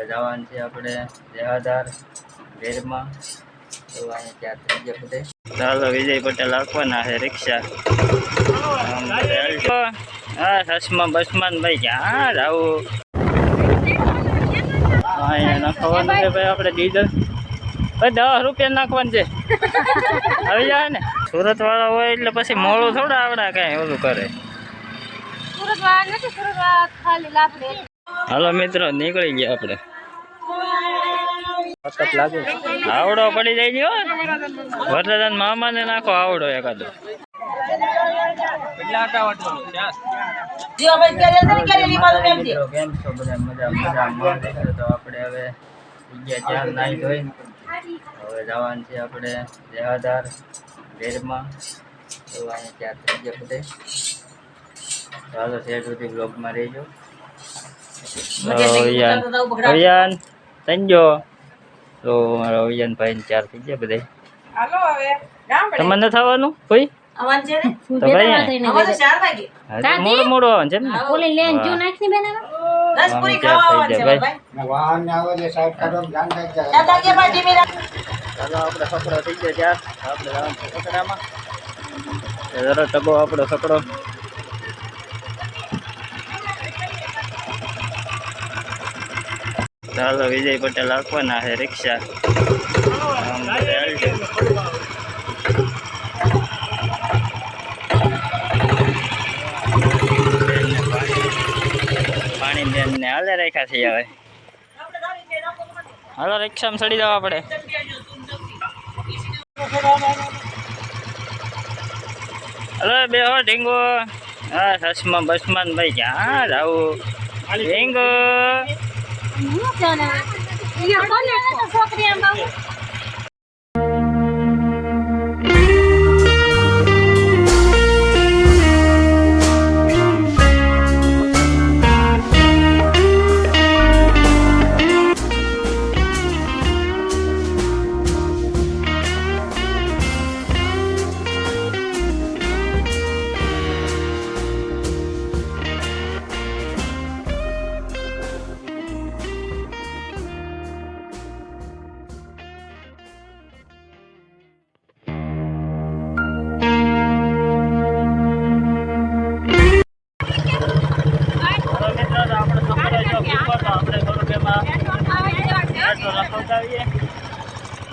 જવાનું છે આપણે દેવાદાર વેરમાં. તો અહીંયા ત્યાં થઈ ગયા બધે. ચાલો વિજય પટેલ આપવાના છે રિક્ષા. હા સસમાં બસમાં ભાઈ ક્યાં જાવું. અહીંયા નાખવાનું છે ભાઈ આપણે ડીઝલ. ભાઈ 10 રૂપિયા નાખવાનું છે. આવી જાય ને સુરત વાળા હોય એટલે પછી મોડું થોડા આવડા કઈ ઓલું કરે. હાલો મિત્રો નીકળી ગયા આપણે. આવડો પડી જાય છે વરસાદ મામા ને નાખો આવડો એકાદો. કેમ છો બધા મજા તો આપણે હવે ત્યાં નાઈ ધોઈ હવે જવાનું છે આપણે દેવાદાર વેરમાં. તો અહીંયા ત્યાં થઈ ગયા બધે. ચાલો શેર સુધી બ્લોગમાં રહેજો. અવિયાન સંજો તો મારો અવિયાન ભાઈ 4 થઈ ગયા બધા. તમને થવાનું કોઈ મોડું મોડું આવવાનું છે ને. ચાલો આપણે સકડો થઈ ગયો ત્યાં આપણે સકડામાં જરા ટબો આપણો સકડો. ચાલો વિજય પટેલ આપવાના છે રિક્ષા. પાણી બેન ને હાલે રાખ્યા છે હવે. હાલો રિક્ષામાં ચડી જવા પડે. હલો બેહો ઢીંગો. હા સસમાં બસમાં ભાઈ ક્યાં જાવું. ઢીંગો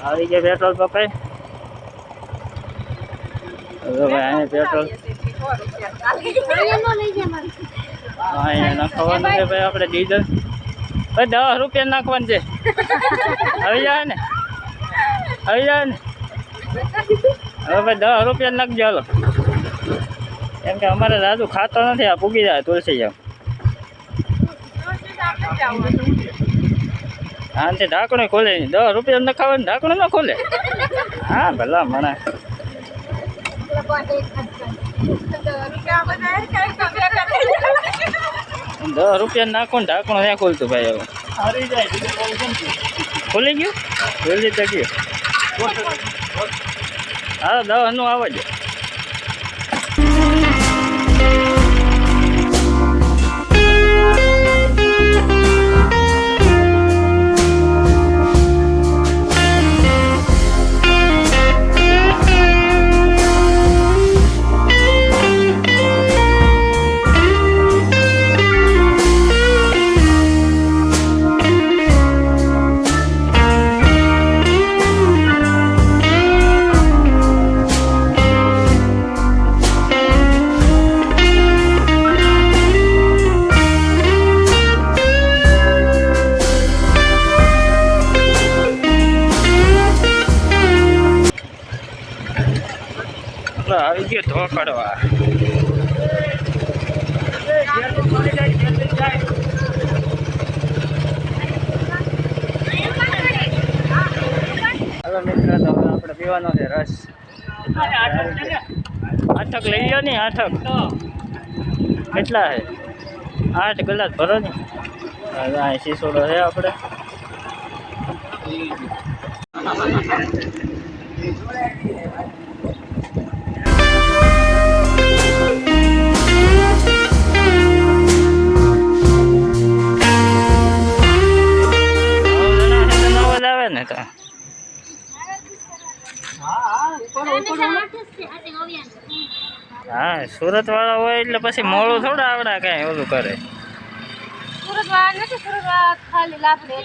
આવી ગયા પેટ્રોલ પકડે. અહીંયા પેટ્રોલ અહીંયા નાખવાનું છે ભાઈ આપણે ડીઝલ. ભાઈ 10 રૂપિયા નાખવાનું છે. આવી જાય ને આવી જાય ને હવે ભાઈ 10 રૂપિયા નાખજો. હાલો કેમ કે અમારે રાજુ ખાતો નથી. આ પૂગી જાય તુલસી જાવ. હા તે ઢાંકણું ખોલે નહીં. 10 રૂપિયા નખાવે ઢાંકણું ના ખોલે. હા ભલા મને 10 રૂપિયા નાખો ને ઢાંકણું ત્યાં ખોલતું ભાઈ. હવે ખોલી ગયું જલ્દી તક્યું. હા 10 નું આવવા દે. આવી ગયો ધોકડવા. હવે મિત્રો તો આપણે પીવાનો છે રસ. 8 લઈ લો ને. 8 કેટલા છે? 8 ગ્લાસ ભરો ને. અહીં શીશોડો છે આપણે. તો હા સુરત વાળા હોય એટલે પછી મોડું થોડા આવડા કઈ ઓલું કરે. સુરત વાળા નથી, સુરત વાળા ખાલી લાકડી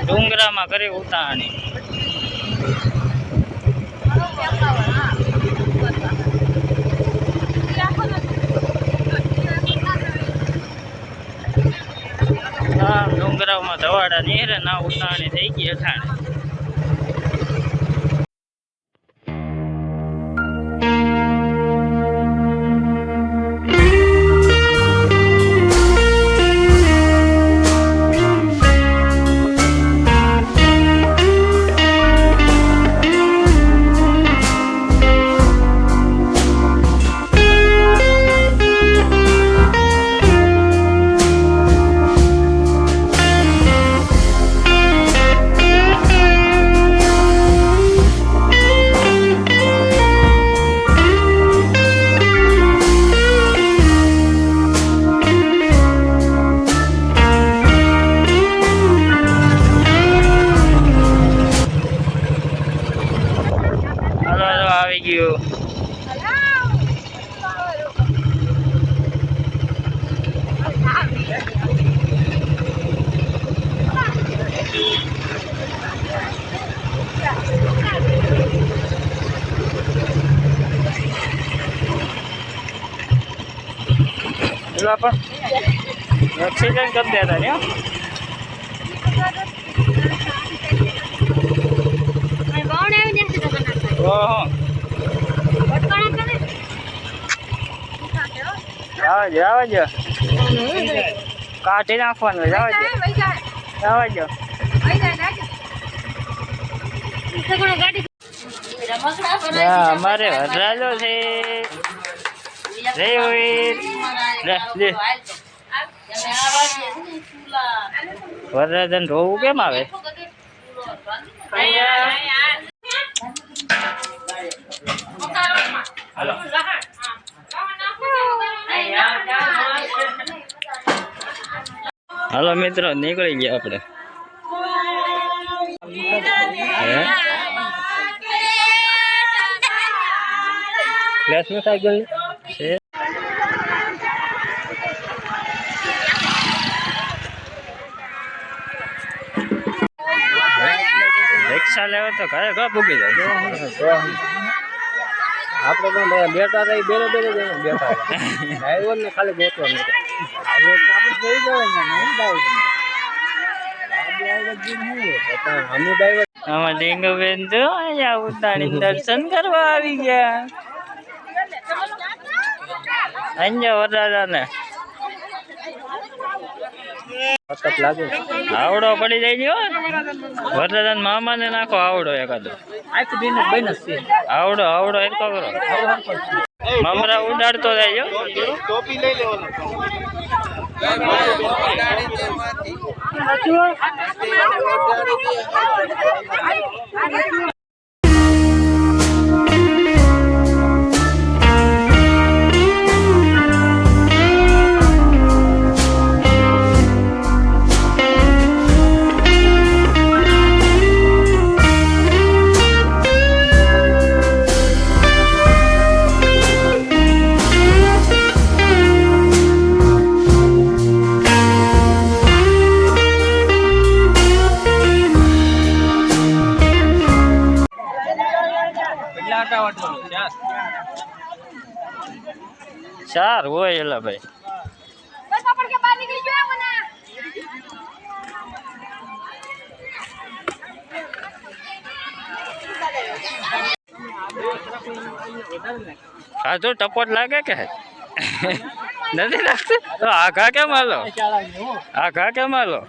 ડુંગરામાં કરી ઉતાણી. હા ડુંગરામાં ધવાડા નીરે ના ઉતાણી થઈ ગઈ અઠાણે. આવી ગયું. એક્સિડન્ટ કરી દેતા ને. ઓહો આવજો કાઢી નાખવાનું આવજો. અમારે વરરાજો છે વરરાજન રોવું કેમ આવે? હાલો મિત્રો નીકળી ગયા આપણે. ક્લાસમાં સાયકલ છે. રિક્ષા લેવા તો ઘરે ઘર પૂકી જાય. આપણે તો બેઠા રહી બેરે બેઠા ડ્રાઈવર ને ખાલી ગોતવા નથી. આમાં ડીંગુબેન જો અહીંયા ઉતાણી દર્શન કરવા આવી ગયા. અહીંયા વરરાજાને આવડો પડી જાય છે. વરરાજાના મામાને નાખો આવડો એકાદો. આવડો આવડો એક કરો મમરા ઉડાડતો જાય. ટોપી લઈ લેવાનો. ચાર હોય એલા ભાઈ. ખાધું ટપોટ લાગે કે નથી લાગતું? તો આઘા કેમ હાલો? આઘા કેમ હાલો?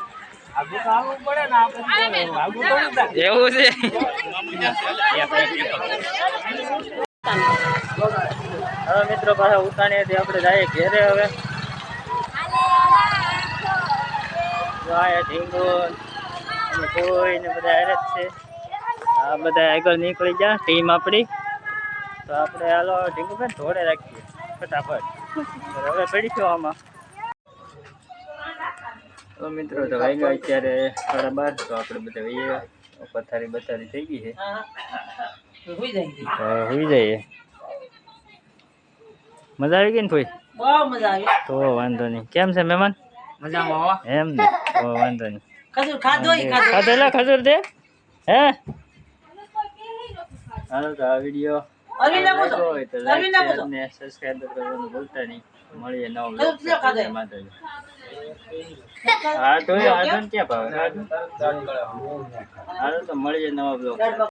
એવું છે હવે મિત્રો પાછા ઉતાણીએ આપણે જઈએ ઘેરે હવે ઢીંગો અને કોઈ ને બધા હારે જ છે આ બધા આગળ નીકળી ગયા ટીમ આપણી તો આપણે હાલો ઢીંગુભાઈ ધોડે રાખીએ ફટાફટ હવે પડીશું આમાં તો મિત્રો તો વાગ્યા અત્યારે 12:30 તો આપણે બધા વહીએ પથારી બથારી થઈ ગઈ છે હુઈ જઈએ મજા આવી ગઈ ને ભાઈ બહુ મજા આવી તો વાંધો નહીં કેમ છે મહેમાન મજામાં એમ ને તો વાંધો નહીં ખજૂર ખાધો ખાધેલા ખજૂર દે હે હાલો તો આ વિડીયો ને સબસ્ક્રાઇબ કરવાનું ભૂલતા નહીં મળીએ નવો બ્લોગ સાથે માતાજી હા તો ક્યાં ભાવે હાલો તો મળીએ નવા બ્લોગ